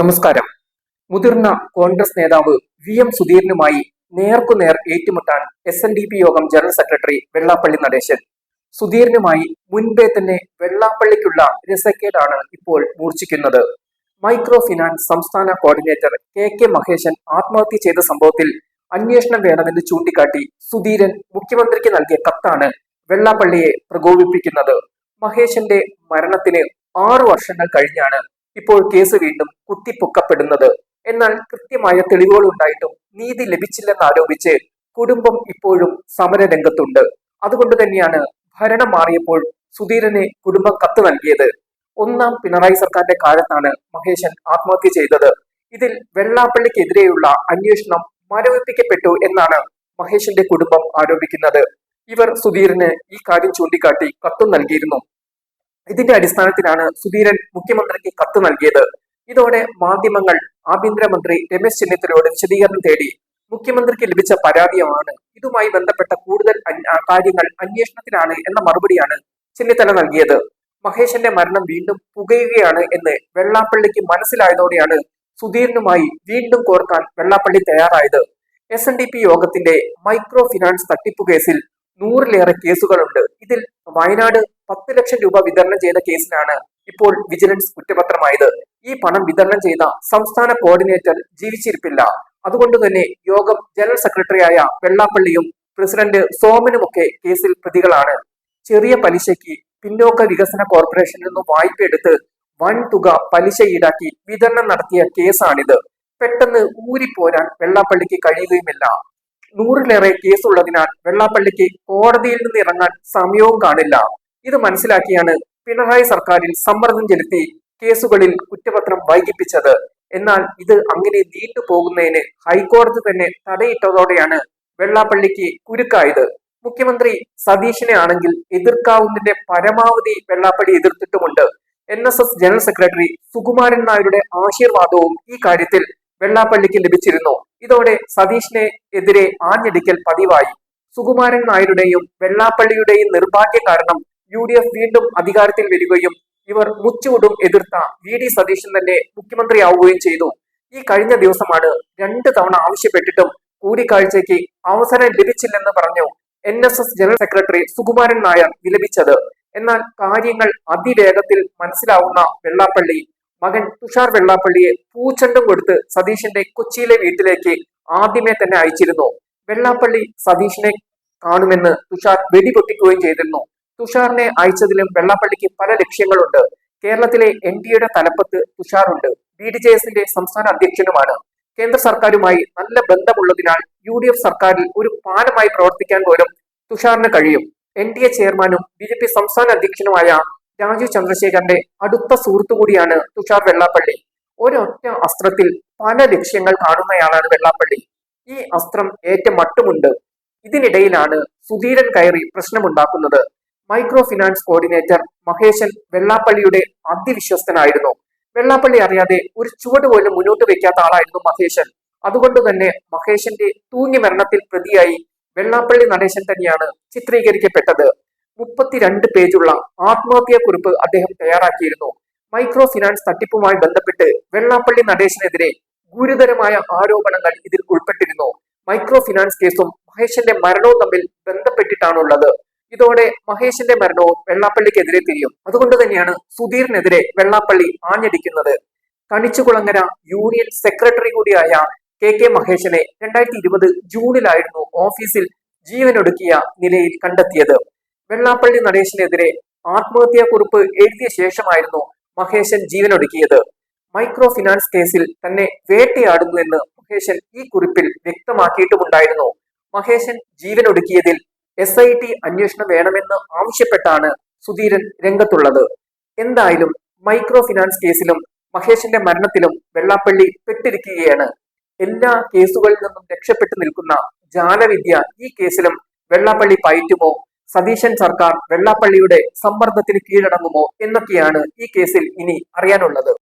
നമസ്കാരം. മുതിർന്ന കോൺഗ്രസ് നേതാവ് വി.എം. സുധീരനുമായി നേർക്കുനേർ ഏറ്റുമുട്ടാൻ എസ്.എൻ.ഡി.പി യോഗം ജനറൽ സെക്രട്ടറി വെള്ളാപ്പള്ളി നടേശൻ. സുധീരനുമായി മുൻപേ തന്നെ വെള്ളാപ്പള്ളിക്കുള്ള രസക്കേടാണ് ഇപ്പോൾ മൂർച്ഛിക്കുന്നത്. മൈക്രോ ഫിനാൻസ് സംസ്ഥാന കോർഡിനേറ്റർ കെ മഹേശൻ ആത്മഹത്യ ചെയ്ത സംഭവത്തിൽ അന്വേഷണം വേണമെന്ന് ചൂണ്ടിക്കാട്ടി സുധീരൻ മുഖ്യമന്ത്രിക്ക് നൽകിയ കത്താണ് വെള്ളാപ്പള്ളിയെ പ്രകോപിപ്പിക്കുന്നത്. മഹേശന്റെ മരണത്തിന് 6 വർഷങ്ങൾ കഴിഞ്ഞാണ് ഇപ്പോൾ കേസ് വീണ്ടും കുത്തിപ്പൊക്കപ്പെടുന്നത്. എന്നാൽ കൃത്യമായ തെളിവുകൾ ഉണ്ടായിട്ടും നീതി ലഭിച്ചില്ലെന്നാരോപിച്ച് കുടുംബം ഇപ്പോഴും സമരരംഗത്തുണ്ട്. അതുകൊണ്ട് തന്നെയാണ് ഭരണം മാറിയപ്പോൾ സുധീരന് കുടുംബം കത്ത് നൽകിയത്. 1ാം പിണറായി സർക്കാരിന്റെ കാലത്താണ് മഹേശൻ ആത്മഹത്യ ചെയ്തത്. ഇതിൽ വെള്ളാപ്പള്ളിക്കെതിരെയുള്ള അന്വേഷണം മരവിപ്പിക്കപ്പെട്ടു എന്നാണ് മഹേശന്റെ കുടുംബം ആരോപിക്കുന്നത്. ഇവർ സുധീരന് ഈ കാര്യം ചൂണ്ടിക്കാട്ടി കത്തും നൽകിയിരുന്നു. ഇതിന്റെ അടിസ്ഥാനത്തിലാണ് സുധീരൻ മുഖ്യമന്ത്രിക്ക് കത്ത് നൽകിയത്. ഇതോടെ മാധ്യമങ്ങൾ ആഭ്യന്തരമന്ത്രി രമേശ് ചെന്നിത്തലയോട് വിശദീകരണം തേടി. മുഖ്യമന്ത്രിക്ക് ലഭിച്ച പരാതിയാണ് ഇതുമായി ബന്ധപ്പെട്ട കൂടുതൽ കാര്യങ്ങൾ അന്വേഷണത്തിലാണ് എന്ന മറുപടിയാണ് ചെന്നിത്തല നൽകിയത്. മഹേശന്റെ മരണം വീണ്ടും പുകയുകയാണ് എന്ന് വെള്ളാപ്പള്ളിക്ക് മനസ്സിലായതോടെയാണ് സുധീരനുമായി വീണ്ടും കോർക്കാൻ വെള്ളാപ്പള്ളി തയ്യാറായത്. എസ്.എൻ.ഡി.പി യോഗത്തിന്റെ മൈക്രോ ഫിനാൻസ് തട്ടിപ്പു കേസിൽ 100-ലേറെ കേസുകളുണ്ട്. ഇതിൽ വയനാട് 10 ലക്ഷം രൂപ വിതരണം ചെയ്ത കേസിലാണ് ഇപ്പോൾ വിജിലൻസ് കുറ്റപത്രമായത്. ഈ പണം വിതരണം ചെയ്ത സംസ്ഥാന കോർഡിനേറ്റർ ജീവിച്ചിരിപ്പില്ല. അതുകൊണ്ട് തന്നെ യോഗം ജനറൽ സെക്രട്ടറിയായ വെള്ളാപ്പള്ളിയും പ്രസിഡന്റ് സോമനുമൊക്കെ കേസിൽ പ്രതികളാണ്. ചെറിയ പലിശയ്ക്ക് പിന്നോക്ക വികസന കോർപ്പറേഷനിൽ നിന്നും വായ്പയെടുത്ത് വൻ തുക പലിശ ഈടാക്കി വിതരണം നടത്തിയ കേസാണിത്. പെട്ടെന്ന് ഊരിപ്പോരാൻ വെള്ളാപ്പള്ളിക്ക് കഴിയുകയുമില്ല. 100-ലേറെ കേസുള്ളതിനാൽ വെള്ളാപ്പള്ളിക്ക് കോടതിയിൽ നിന്ന് ഇറങ്ങാൻ സമയവും കാണില്ല. ഇത് മനസ്സിലാക്കിയാണ് പിണറായി സർക്കാരിൽ സമ്മർദ്ദം ചെലുത്തി കേസുകളിൽ കുറ്റപത്രം വൈകിപ്പിച്ചത്. എന്നാൽ ഇത് അങ്ങനെ നീണ്ടുപോകുന്നതിന് ഹൈക്കോടതി തന്നെ തടയിട്ടതോടെയാണ് വെള്ളാപ്പള്ളിക്ക് കുരുക്കായത്. മുഖ്യമന്ത്രി സതീശനെ ആണെങ്കിൽ എതിർക്കാവുന്നതിന്റെ പരമാവധി വെള്ളാപ്പള്ളി എതിർത്തിട്ടുമുണ്ട്. NSS ജനറൽ സെക്രട്ടറി സുകുമാരൻ നായരുടെ ആശീർവാദവും ഈ കാര്യത്തിൽ വെള്ളാപ്പള്ളിക്ക് ലഭിച്ചിരുന്നു. ഇതോടെ സതീഷിനെ എതിരെ ആഞ്ഞടിക്കൽ പതിവായി. സുകുമാരൻ നായരുടെയും വെള്ളാപ്പള്ളിയുടെയും നിർഭാഗ്യം കാരണം UDF വീണ്ടും അധികാരത്തിൽ വരികയും ഇവർ മുച്ചൂടും എതിർത്ത VD സതീശൻ തന്നെ മുഖ്യമന്ത്രിയാവുകയും ചെയ്തു. ഈ കഴിഞ്ഞ ദിവസമാണ് 2 തവണ ആവശ്യപ്പെട്ടിട്ടും കൂടിക്കാഴ്ചയ്ക്ക് അവസരം ലഭിച്ചില്ലെന്ന് പറഞ്ഞു NSS general secretary Sukumaran Nair വിലപിച്ചത്. എന്നാൽ കാര്യങ്ങൾ അതിവേഗത്തിൽ മനസ്സിലാവുന്ന വെള്ളാപ്പള്ളി മകൻ തുഷാർ വെള്ളാപ്പള്ളിയെ പൂച്ചെണ്ടും കൊടുത്ത് സതീഷിന്റെ കൊച്ചിയിലെ വീട്ടിലേക്ക് ആദ്യമേ തന്നെ അയച്ചിരുന്നു. വെള്ളാപ്പള്ളി സതീഷിനെ കാണുമെന്ന് തുഷാർ വെടിപൊട്ടിക്കുകയും ചെയ്തിരുന്നു. തുഷാറിനെ അയച്ചതിലും വെള്ളാപ്പള്ളിക്ക് പല ലക്ഷ്യങ്ങളുണ്ട്. കേരളത്തിലെ NDAയുടെ തലപ്പത്ത് തുഷാറുണ്ട്. BDJSന്റെ സംസ്ഥാന അധ്യക്ഷനുമാണ്. കേന്ദ്ര സർക്കാരുമായി നല്ല ബന്ധമുള്ളതിനാൽ UDF സർക്കാരിൽ ഒരു പാലമായി പ്രവർത്തിക്കാൻ പോലും തുഷാറിന് കഴിയും. NDA ചെയർമാനും BJP സംസ്ഥാന അധ്യക്ഷനുമായ രാജീവ് ചന്ദ്രശേഖരന്റെ അടുത്ത സുഹൃത്തു കൂടിയാണ് തുഷാർ വെള്ളാപ്പള്ളി. ഒരൊറ്റ അസ്ത്രത്തിൽ പല ലക്ഷ്യങ്ങൾ കാണുന്നയാളാണ് വെള്ളാപ്പള്ളി. ഈ അസ്ത്രം ഏറ്റ മട്ടുമുണ്ട്. ഇതിനിടയിലാണ് സുധീരൻ കയറി പ്രശ്നമുണ്ടാക്കുന്നത്. മൈക്രോ ഫിനാൻസ് കോർഡിനേറ്റർ മഹേശൻ വെള്ളാപ്പള്ളിയുടെ അതിവിശ്വസ്തനായിരുന്നു. വെള്ളാപ്പള്ളി അറിയാതെ ഒരു ചുവട് പോലും മുന്നോട്ട് വെക്കാത്ത ആളായിരുന്നു മഹേശൻ. അതുകൊണ്ട് തന്നെ മഹേശന്റെ തൂങ്ങി മരണത്തിൽ പ്രതിയായി വെള്ളാപ്പള്ളി നടേശൻ തന്നെയാണ് ചിത്രീകരിക്കപ്പെട്ടത്. 32 പേജുള്ള ആത്മഹത്യാക്കുറിപ്പ് അദ്ദേഹം തയ്യാറാക്കിയിരുന്നു. മൈക്രോ ഫിനാൻസ് തട്ടിപ്പുമായി ബന്ധപ്പെട്ട് വെള്ളാപ്പള്ളി നടേശനെതിരെ ഗുരുതരമായ ആരോപണങ്ങൾ ഇതിൽ ഉൾപ്പെട്ടിരുന്നു. മൈക്രോ ഫിനാൻസ് കേസും മഹേശന്റെ മരണവും തമ്മിൽ ബന്ധപ്പെട്ടിട്ടാണുള്ളത്. ഇതോടെ മഹേശന്റെ മരണവും വെള്ളാപ്പള്ളിക്കെതിരെ തിരിയും. അതുകൊണ്ട് തന്നെയാണ് സുധീറിനെതിരെ വെള്ളാപ്പള്ളി ആഞ്ഞടിക്കുന്നത്. കണിച്ചുകുളങ്ങര യൂണിയൻ സെക്രട്ടറി കൂടിയായ കെ മഹേശനെ 2020 ജൂണിലായിരുന്നു ഓഫീസിൽ ജീവനൊടുക്കിയ നിലയിൽ കണ്ടെത്തിയത്. വെള്ളാപ്പള്ളി നടേശനെതിരെ ആത്മഹത്യാക്കുറിപ്പ് എഴുതിയ ശേഷമായിരുന്നു മഹേശൻ ജീവനൊടുക്കിയത്. മൈക്രോ ഫിനാൻസ് കേസിൽ തന്നെ വേട്ടയാടുന്നു എന്ന് മഹേശൻ ഈ കുറിപ്പിൽ വ്യക്തമാക്കിയിട്ടുമുണ്ടായിരുന്നു. മഹേശൻ ജീവനൊടുക്കിയതിൽ SIT അന്വേഷണം വേണമെന്ന് ആവശ്യപ്പെട്ടാണ് സുധീരൻ രംഗത്തുള്ളത്. എന്തായാലും മൈക്രോ ഫിനാൻസ് കേസിലും മഹേശന്റെ മരണത്തിലും വെള്ളാപ്പള്ളി പെട്ടിരിക്കുകയാണ്. എല്ലാ കേസുകളിൽ നിന്നും രക്ഷപ്പെട്ടു നിൽക്കുന്ന ജാലവിദ്യ ഈ കേസിലും വെള്ളാപ്പള്ളി പയറ്റുമോ? സതീശൻ സർക്കാർ വെള്ളാപ്പള്ളിയുടെ സമ്മർദ്ദത്തിന് കീഴടങ്ങുമോ എന്നൊക്കെയാണ് ഈ കേസിൽ ഇനി അറിയാനുള്ളത്.